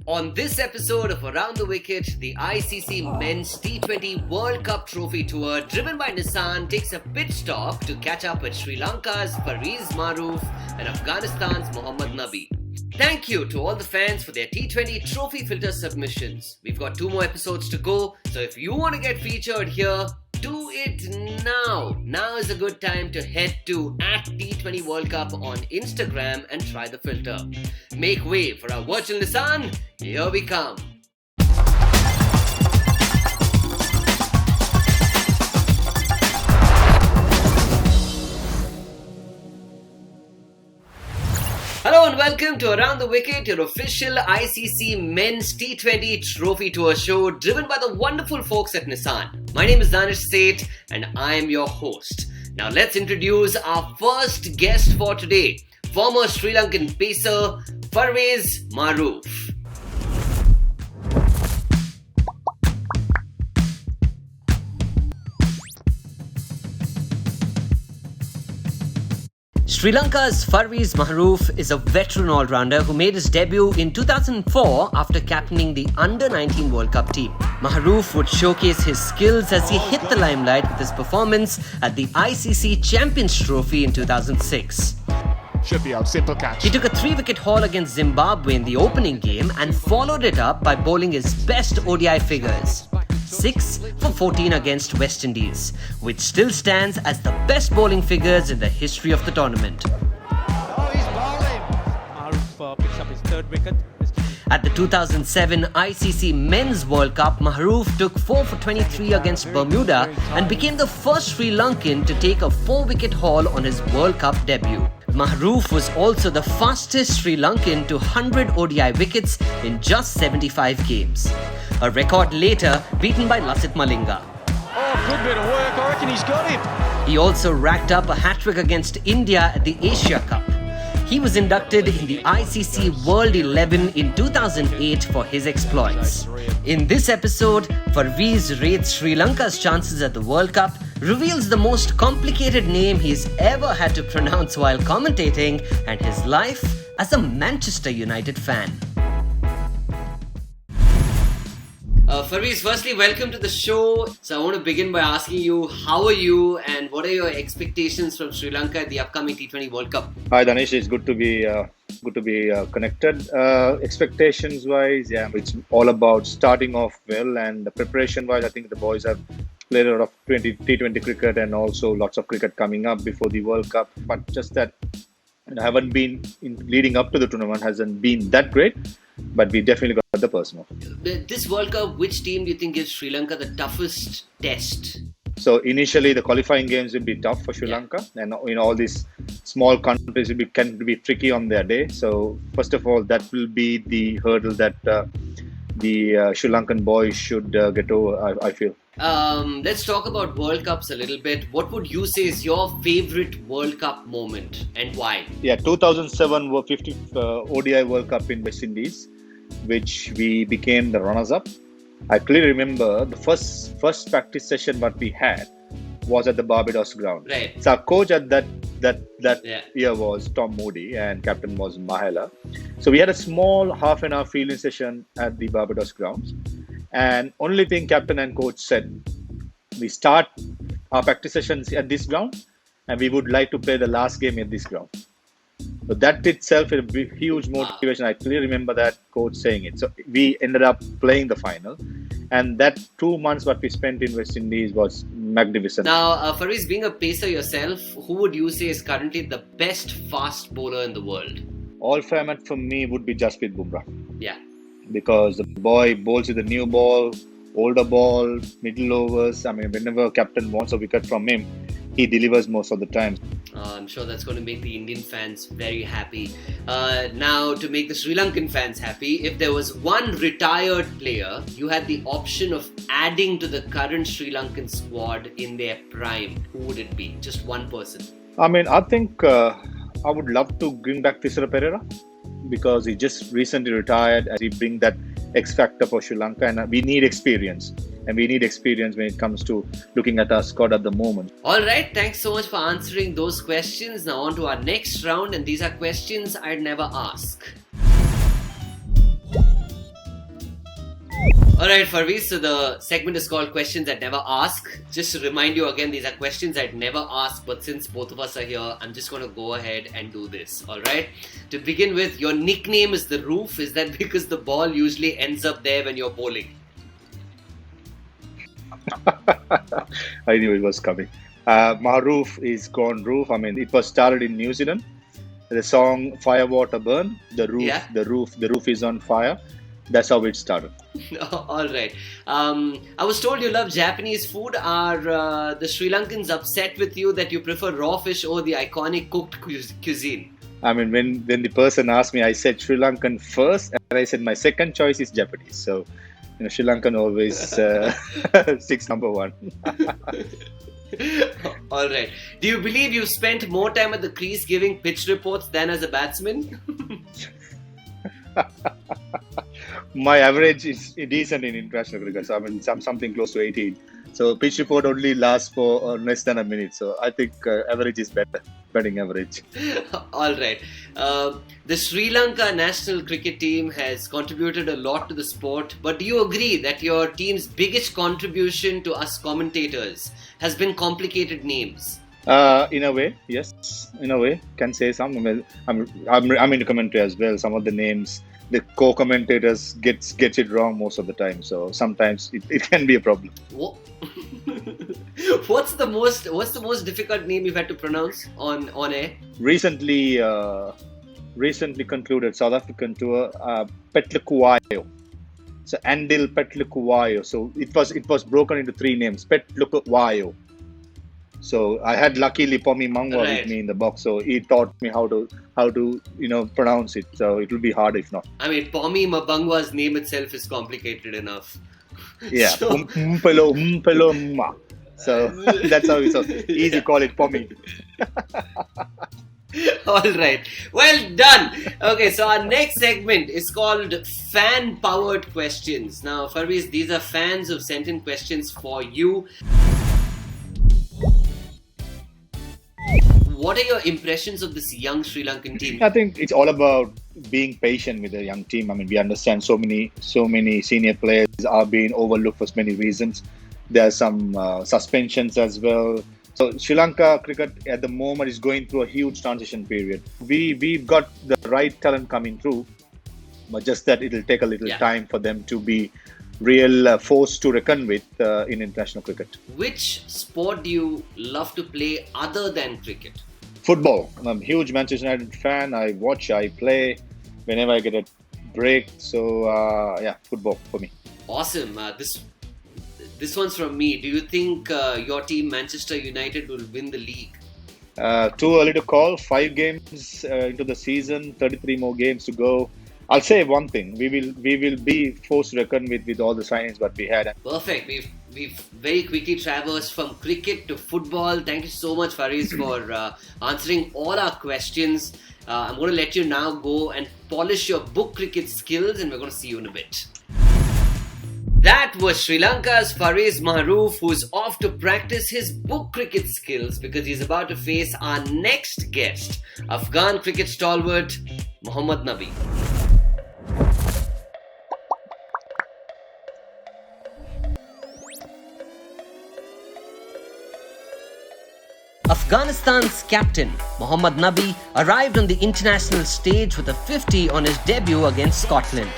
On this episode of Around the Wicket, the ICC Men's T20 World Cup Trophy Tour, driven by Nissan, takes a pit stop to catch up with Sri Lanka's Fariz Maroof and Afghanistan's Mohammad Nabi. Thank you to all the fans for their T20 Trophy Filter submissions. We've got 2 more episodes to go, so if you want to get featured here, do it now. Now is a good time to head to @T20 World Cup on Instagram and try the filter. Make way for our virtual Nissan. Here we come. Hello and welcome to Around the Wicket, your official ICC Men's T20 Trophy Tour show driven by the wonderful folks at Nissan. My name is Danish Seth and I am your host. Now let's introduce our first guest for today, former Sri Lankan pacer Fariz Maroof. Sri Lanka's Fariz Maroof is a veteran all-rounder who made his debut in 2004 after captaining the Under-19 World Cup team. Maroof would showcase his skills as he hit the limelight with his performance at the ICC Champions Trophy in 2006. Should be out, simple catch. He took a 3-wicket haul against Zimbabwe in the opening game and followed it up by bowling his best ODI figures. 6 for 14 against West Indies, which still stands as the best bowling figures in the history of the tournament. Oh, he's bowling! Maroof picks up his 3rd wicket. At the 2007 ICC Men's World Cup, Maroof took 4 for 23 against Bermuda and became the first Sri Lankan to take a 4-wicket haul on his World Cup debut. Maroof was also the fastest Sri Lankan to 100 ODI wickets in just 75 games. A record later beaten by Lasith Malinga. Oh, good bit of work. I reckon he's got him. He also racked up a hat-trick against India at the Asia Cup. He was inducted in the ICC World 11 in 2008 for his exploits. In this episode, Fariz rates Sri Lanka's chances at the World Cup, reveals the most complicated name he's ever had to pronounce while commentating, and his life as a Manchester United fan. Fariz, firstly, welcome to the show. So I want to begin by asking you, how are you and what are your expectations from Sri Lanka at the upcoming T20 World Cup? Hi Danish, it's good to be connected. Expectations wise, yeah, it's all about starting off well, and preparation wise, I think the boys have played a lot of T20 cricket and also lots of cricket coming up before the World Cup. But just that, haven't been leading up to the tournament hasn't been that great. But we definitely got the personal. This World Cup, which team do you think gives Sri Lanka the toughest test? So initially, the qualifying games will be tough for Sri Lanka, and all these small countries can be tricky on their day. So first of all, that will be the hurdle that the Sri Lankan boys should get over, I feel. Let's talk about World Cups a little bit. What would you say is your favourite World Cup moment and why? Yeah, 2007 50th ODI World Cup in West Indies, which we became the runners-up. I clearly remember the first practice session what we had was at the Barbados ground. Right. So our coach at that year was Tom Moody and captain was Mahela. So we had a small half an hour fielding session at the Barbados grounds. And only thing captain and coach said, we start our practice sessions at this ground and we would like to play the last game at this ground. So that itself is a huge motivation. I clearly remember that coach saying it. So we ended up playing the final, and that 2 months what we spent in West Indies was magnificent. Now, Fariz, being a pacer yourself, who would you say is currently the best fast bowler in the world? All format for me would be Jasprit Bumrah. Yeah. Because the boy bowls with a new ball, older ball, middle overs. I mean, whenever captain wants a wicket from him, he delivers most of the time. I'm sure that's going to make the Indian fans very happy. Now, to make the Sri Lankan fans happy, if there was one retired player, you had the option of adding to the current Sri Lankan squad in their prime, who would it be? Just one person. I mean, I think I would love to bring back Thisara Perera, because he just recently retired, and he bring that X factor for Sri Lanka, and we need experience. And we need experience when it comes to looking at our squad at the moment. Alright, thanks so much for answering those questions. Now on to our next round, and these are questions I'd never ask. Alright, Farveez, so the segment is called Questions I'd Never Ask. Just to remind you again, these are questions I'd never ask, but since both of us are here, I'm just going to go ahead and do this. Alright? To begin with, your nickname is The Roof. Is that because the ball usually ends up there when you're bowling? I knew it was coming. My roof is gone roof. I mean, it was started in New Zealand. The song Fire Water Burn, the roof is on fire. That's how it started. Alright. I was told you love Japanese food. Are the Sri Lankans upset with you that you prefer raw fish over the iconic cooked cuisine? I mean, when the person asked me, I said Sri Lankan first, and I said my second choice is Japanese. So, Sri Lankan always sticks number one. Alright. Do you believe you've spent more time at the crease giving pitch reports than as a batsman? My average is decent in international cricket. So I mean, something close to 18. So pitch report only lasts for less than a minute. So I think average is better. Batting average. Alright. The Sri Lanka national cricket team has contributed a lot to the sport. But do you agree that your team's biggest contribution to us commentators has been complicated names? In a way, yes. In a way, can say some. Well, I'm into commentary as well. Some of the names, the co-commentators gets it wrong most of the time. So sometimes it can be a problem. What's the most difficult name you've had to pronounce on air? Recently concluded South African tour, Petlukuwayo. So Andil Petlukuwayo. So it was broken into three names. Petlukuwayo. So I had luckily Pommy Mangwa with me in the box, so he taught me how to pronounce it. So it will be hard if not. I mean, Pommy Mabangwa's name itself is complicated enough. Yeah, Umpelo Ma. So that's how it's so easy to call it Pommy. Alright, well done. Okay, so our next segment is called Fan Powered Questions. Now, Farveez, these are fans who've sent in questions for you. What are your impressions of this young Sri Lankan team? I think it's all about being patient with the young team. I mean, we understand so many senior players are being overlooked for many reasons. There are some suspensions as well. So Sri Lanka cricket at the moment is going through a huge transition period. We've got the right talent coming through, but just that it'll take a little time for them to be real force to reckon with in international cricket. Which sport do you love to play other than cricket? Football. I'm a huge Manchester United fan. I watch, I play whenever I get a break. So football for me. Awesome. This one's from me. Do you think your team, Manchester United, will win the league? Too early to call. 5 games into the season, 33 more games to go. I'll say one thing: we will be forced to reckon with all the signings that we had. Perfect. We've very quickly traversed from cricket to football. Thank you so much, Farveez, for answering all our questions. I'm going to let you now go and polish your book cricket skills, and we're going to see you in a bit. That was Sri Lanka's Farveez Maroof, who's off to practice his book cricket skills because he's about to face our next guest, Afghan cricket stalwart Mohammad Nabi. Afghanistan's captain, Mohammad Nabi, arrived on the international stage with a 50 on his debut against Scotland.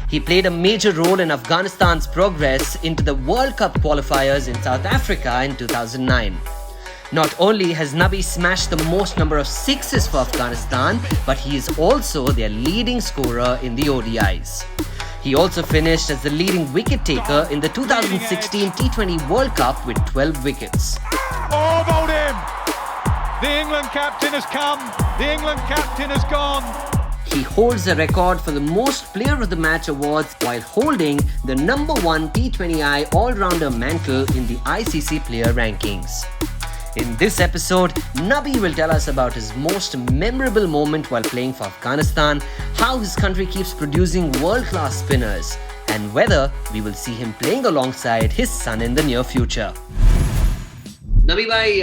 He played a major role in Afghanistan's progress into the World Cup qualifiers in South Africa in 2009. Not only has Nabi smashed the most number of sixes for Afghanistan, but he is also their leading scorer in the ODIs. He also finished as the leading wicket taker in the 2016 T20 World Cup with 12 wickets. Oh, about him! The England captain has come. The England captain has gone. He holds the record for the most Player of the Match awards while holding the number 1 T20I all-rounder mantle in the ICC player rankings. In this episode, Nabi will tell us about his most memorable moment while playing for Afghanistan, how his country keeps producing world-class spinners, and whether we will see him playing alongside his son in the near future. Nabi bhai,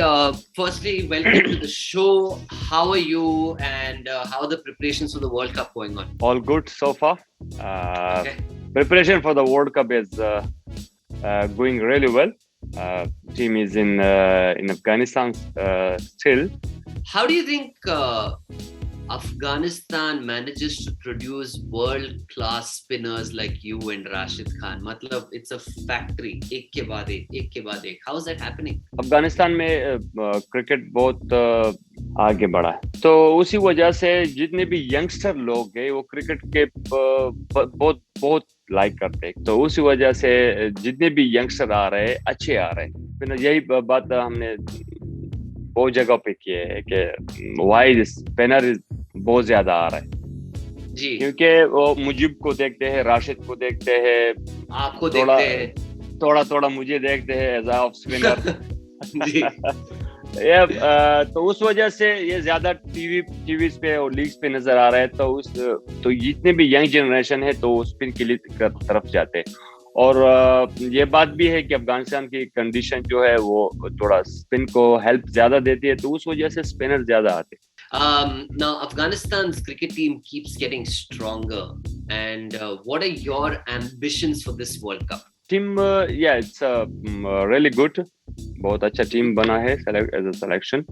firstly, welcome to the show. How are you, and how are the preparations for the World Cup going on? All good so far. Okay. preparation for the World Cup is going really well. Team is in Afghanistan still. How do you think Afghanistan manages to produce world-class spinners like you and Rashid Khan? मतलब it's a factory, एक के बाद एक. How is that happening? Afghanistan में cricket बहुत आगे बढ़ा है, तो उसी वजह से जितने भी यंगस्टर लोग हैं वो क्रिकेट के बहुत लाइक करते हैं, तो उसी वजह से जितने भी यंगस्टर आ रहे हैं अच्छे आ रहे हैं. फिर यही बात हमने बहुत जगह पे की है कि वाई स्पिनर बहुत ज्यादा आ रहा है जी, क्योंकि वो मुजीब को देखते हैं, राशिद को देखते हैं, आपको देखते हैं, थोड़ा मुझे देखते हैं एज ऑफ स्पिनर जी. तो उस वजह से ये ज्यादा टीवी पे और लीग्स पे नजर आ रहा है, तो जितने भी यंग जनरेशन है तो स्पिन के लिए तरफ जाते हैं. और ये बात भी है कि अफगानिस्तान की कंडीशन जो है वो थोड़ा स्पिन को हेल्प ज्यादा देती है, तो उस वजह से स्पिनर ज्यादा आते हैं. Now Afghanistan's cricket team keeps getting stronger, and what are your ambitions for this World Cup? Team, yeah, it's really good. बहुत अच्छा टीम बना है एज अ सिलेक्शन.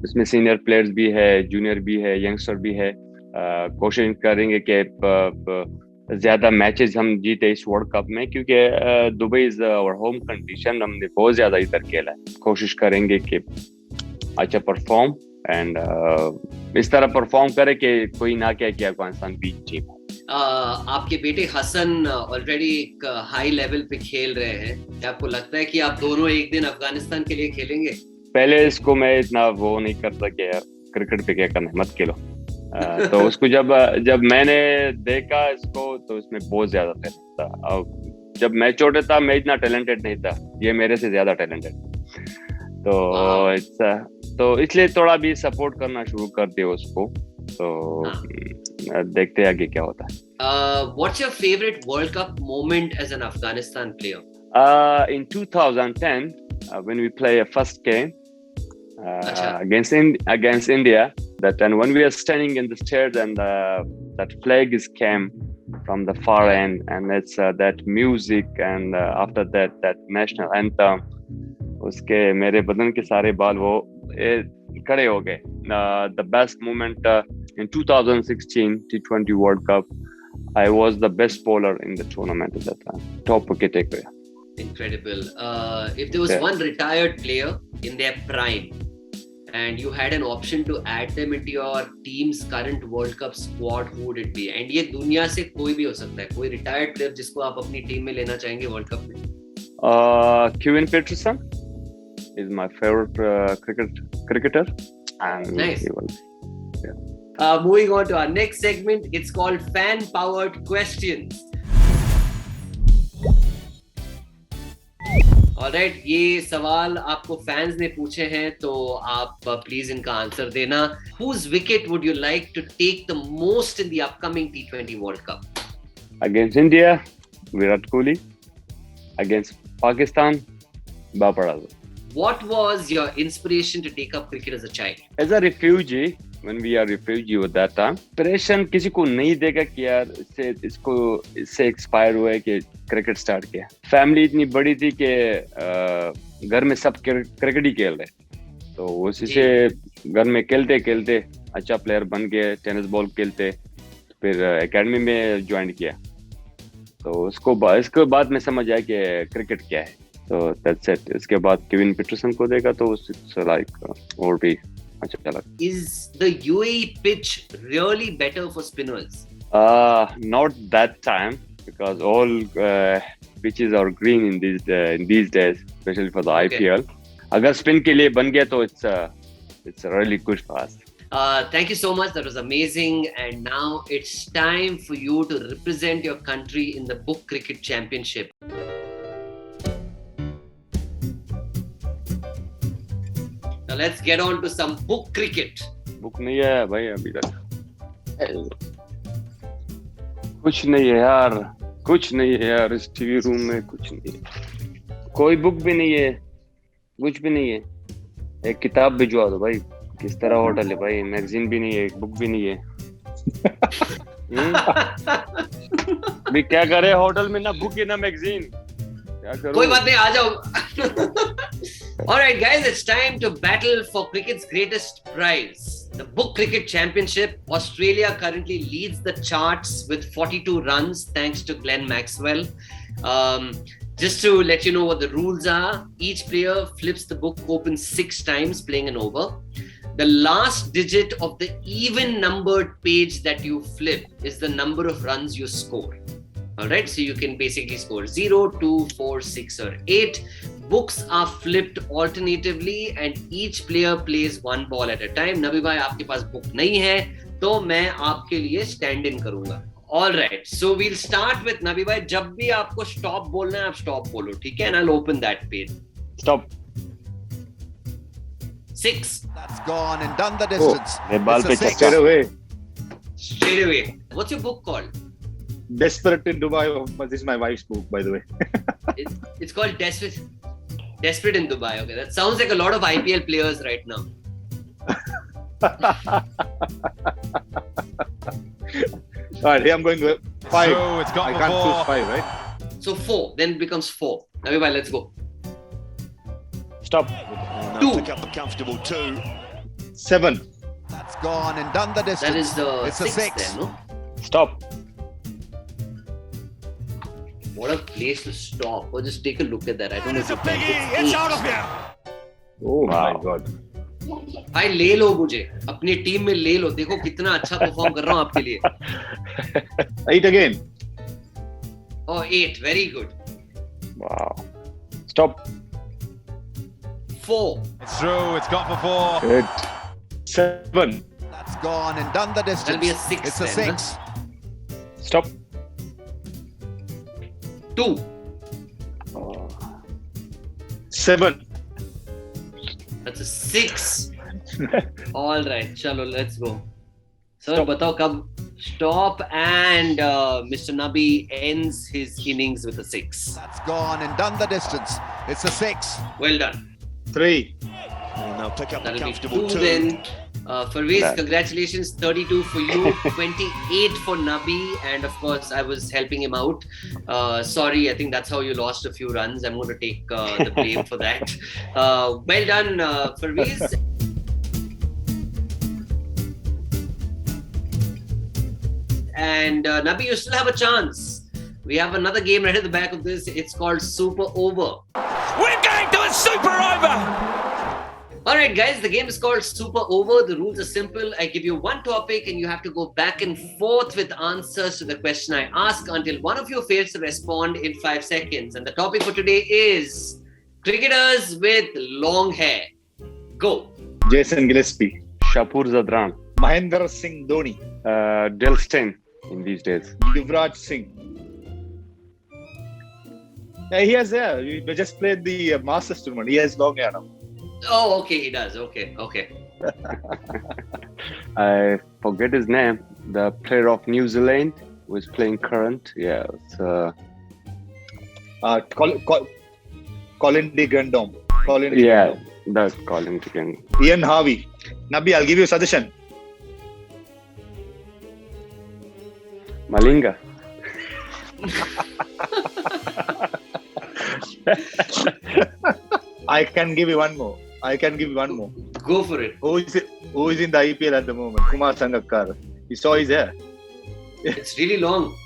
इसमें सीनियर प्लेयर्स भी है, जूनियर भी है, यंगस्टर भी है. कोशिश करेंगे कि ज्यादा मैचेस हम जीते इस वर्ल्ड कप में, क्योंकि Dubai is our home condition. हमने बहुत ज्यादा इधर खेला है. कोशिश करेंगे कि अच्छा परफॉर्म एंड इस तरह परफॉर्म करे कि कोई ना कहे कि अफगानिस्तान बीच टीम है. आपके बेटे हसन ऑलरेडी एक हाई लेवल पे खेल रहे हैं. क्या आपको लगता है कि आप दोनों एक दिन अफगानिस्तान के लिए खेलेंगे? पहले इसको मैं इतना वो नहीं करता कि यार क्रिकेट पे क्या करना है, मत खेलो. तो उसको जब मैंने देखा इसको तो इसमें बहुत ज्यादा टैलेंट था. जब मैं छोटा था मैं इतना टैलेंटेड नहीं था, ये मेरे से ज्यादा टैलेंटेड. तो इसलिए थोड़ा भी सपोर्ट करना शुरू कर दिया उसको. तो देखते हैं आगे क्या होता है. What's your favorite World Cup moment as an Afghanistan player? In 2010, when we play a first game against India, and when we are standing in the stairs and that flag is came from the far end, and it's that music, and after that national anthem, उसके मेरे बदन के सारे बाल वो खड़े हो गए. The best moment in 2016 T20 World Cup, I was the best bowler in the tournament at that time. Top wicket taker. Incredible. If there was one retired player in their prime and you had an option to add them into your team's current World Cup squad, who would it be? And ये दुनिया से कोई भी हो सकता है, कोई retired player जिसको आप अपनी टीम में लेना चाहेंगे World Cup में. Kevin Pietersen is my favorite cricketer. And nice. Moving on to our next segment, it's called Fan Powered Questions. Alright, ये सवाल आपको फैंस ने पूछे हैं, तो आप प्लीज इनका आंसर देना. Whose wicket would you like to take the most in the upcoming T20 World Cup? Against India, Virat Kohli. Against Pakistan, Babar Azam. What was your inspiration to take up cricket as a child? As a refugee, when we are refugee at that time, inspiration किसी को नहीं देगा कि यार इससे expire हुआ है कि क्रिकेट स्टार्ट किया. फैमिली इतनी बड़ी थी कि घर में सब क्रिकेट ही खेल रहे, तो उसी से घर में खेलते अच्छा प्लेयर बन गए, टेनिस बॉल खेलते, फिर एकेडमी में ज्वाइन किया. तो इसके बाद में समझ आया कि क्रिकेट क्या है. तो दैट्स इट. इसके बाद केविन पीटरसन को देखा तो इट्स लाइक और भी अच्छा लगा. Is the UAE pitch really better for spinners? Not that time, because all pitches are green in these days, especially for the IPL. अगर स्पिन के लिए बन गया तो it's really good for us. Thank you so much. That was amazing. And now it's time for you to represent your country in the Book Cricket Championship. Now let's get on to some book cricket. Book नहीं है भाई अभी तक. कुछ नहीं है यार, इस टीवी रूम में कुछ नहीं है. कोई बुक भी नहीं है, कुछ भी नहीं है. एक किताब भिजवा दो भाई. किस तरह होटल है भाई, मैगजीन भी नहीं है, बुक भी नहीं है. भी क्या करे होटल में ना बुक ना मैगजीन क्या करूं कोई बात नहीं आ जाओ Alright guys, it's time to battle for cricket's greatest prize, the Book Cricket Championship. Australia currently leads the charts with 42 runs thanks to Glenn Maxwell. Just to let you know what the rules are, each player flips the book open 6 times playing an over. The last digit of the even numbered page that you flip is the number of runs you score. Alright, so you can basically score 0, 2, 4, 6 or 8. Books are flipped alternatively and each player plays one ball at a time. Nabi bhai, आपके पास book नहीं है तो मैं आपके लिए stand in करूंगा. Alright, so we'll start with Nabi bhai. जब भी आपको stop बोलना है आप stop बोलो, ठीक है? And I'll open that page. Stop. 6. That's gone and done the distance. Ball pe straight away. Straight away. What's your book called? Desperate in Dubai. This is my wife's book, by the way. It's called Desperate in Dubai. Okay, that sounds like a lot of IPL players right now. Alright, here I'm going with 5. So it's got I can't before. choose 5, right? So 4, then it becomes 4. Nabi bhai, let's go. Stop. Now pick up a comfortable 2. 7. That's gone and done the distance. That is the it's a 6 6. then, no? Stop. What a place to stop. Oh, just take a look at that. I don't know if you can. It's out of here. Oh Wow. my God. भाई ले लो मुझे अपनी team में ले लो देखो कितना अच्छा perform कर रहा हूँ आपके लिए 8 again. Oh 8 very good Wow. Stop. 4 It's through, it's got for 4. Good. 7. That's gone and done the distance. That'll be a 6 It's a then, 6. Stop. 2 7. that's a 6 all right chalo let's go sir बताओ कब stop and Mr. Nabi ends his innings with a 6 That's gone and done the distance. It's a 6. well done 3. And they'll pick up that'll a be comfortable 2 2. then Farwez, That- congratulations, 32 for you, 28 for Nabi, and of course I was helping him out. Sorry, I think that's how you lost a few runs. I'm going to take the blame for that. Well done, Farwez. And Nabi, you still have a chance. We have another game right at the back of this. It's called Super Over. We're going to a super over. Alright guys, the game is called Super Over. The rules are simple. I give you one topic and you have to go back and forth with answers to the question I ask until one of you fails to respond in 5 seconds. And the topic for today is cricketers with long hair. Go. Jason Gillespie. Shapur Zadran. Mahendra Singh Dhoni. Del Steyn in these days. Yuvraj Singh. Yeah, he has hair. We just played the Masters tournament. He has long hair now. Oh, okay, he does. Okay. I forget his name. The player of New Zealand who is playing current. Yeah. It's, Colin de Grandhomme. yeah, that's Colin again. Ian Harvey. Nabi, I'll give you a suggestion. Malinga. I can give you one more. Go for it. Who is in the IPL at the moment? Kumar Sangakkar. You saw his hair? It's really long.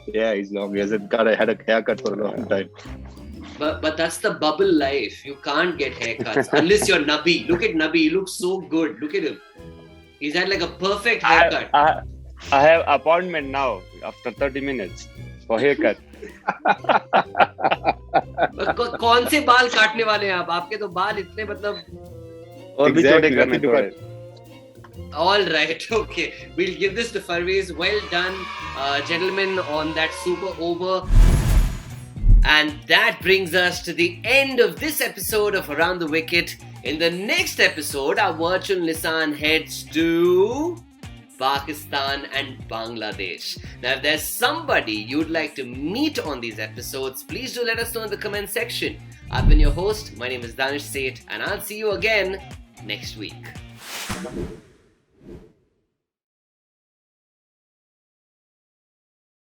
Yeah, he's long. He hasn't had a haircut for a long time. But that's the bubble life. You can't get haircuts unless you're Nabi. Look at Nabi. He looks so good. Look at him. He's had like a perfect haircut. I have appointment now after 30 minutes for haircut. कौन से बाल काटने वाले हैं आप? आपके तो बाल इतने मतलब और भी छोटे करने पड़े. All right, okay. We'll give this to Farwez. Well done, gentlemen, on that super over. And that brings us to the end of this episode of Around the Wicket. In the next episode, our virtual Nissan heads to Pakistan and Bangladesh. Now, if there's somebody you'd like to meet on these episodes, please do let us know in the comment section. I've been your host. My name is Danish Seth, and I'll see you again next week.